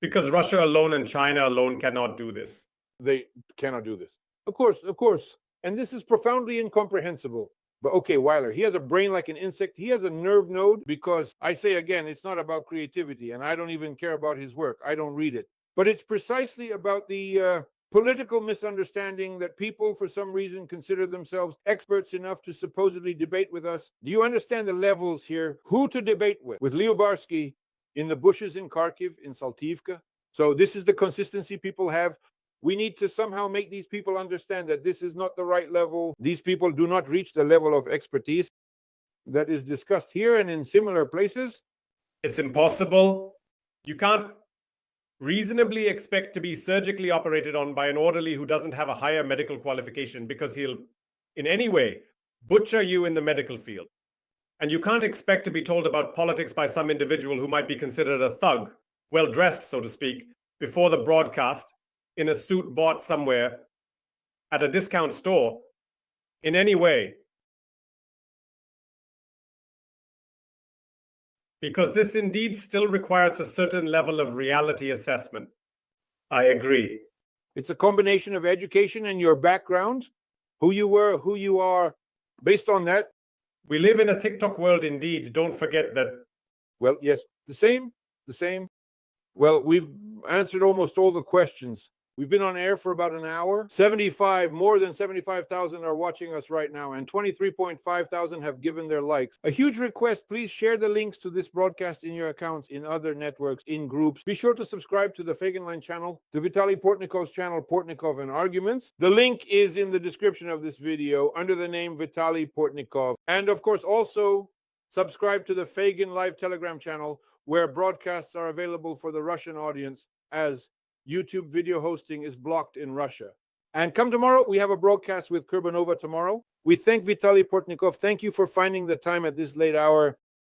Because Russia alone and China alone cannot do this. They cannot do this. Of course. And this is profoundly incomprehensible. But okay, Weiler, he has a brain like an insect. He has a nerve node because, I say again, it's not about creativity, and I don't even care about his work. I don't read it. But it's precisely about the political misunderstanding that people, for some reason, consider themselves experts enough to supposedly debate with us. Do you understand the levels here? Who to debate with? With Lyubarsky in the bushes in Kharkiv, in Saltivka. So this is the consistency people have. We need to somehow make these people understand that this is not the right level. These people do not reach the level of expertise that is discussed here and in similar places. It's impossible. You can't reasonably expect to be surgically operated on by an orderly who doesn't have a higher medical qualification, because he'll, in any way, butcher you in the medical field. And you can't expect to be told about politics by some individual who might be considered a thug, well dressed, so to speak, before the broadcast, in a suit bought somewhere at a discount store, in any way. Because this indeed still requires a certain level of reality assessment. I agree. It's a combination of education and your background, who you were, who you are. Based on that, we live in a TikTok world indeed. Don't forget that. Well, yes, the same. Well, we've answered almost all the questions. We've been on air for about an hour. More than 75,000 are watching us right now, and 23.5 thousand have given their likes. A huge request, please share the links to this broadcast in your accounts, in other networks, in groups. Be sure to subscribe to the Fagenline channel, to Vitaly Portnikov's channel, Portnikov and Arguments. The link is in the description of this video under the name Vitaly Portnikov. And of course, also subscribe to the Fagin Live Telegram channel, where broadcasts are available for the Russian audience, as YouTube video hosting is blocked in Russia. And come tomorrow, we have a broadcast with Kurbanova tomorrow. We thank Vitaly Portnikov. Thank you for finding the time at this late hour.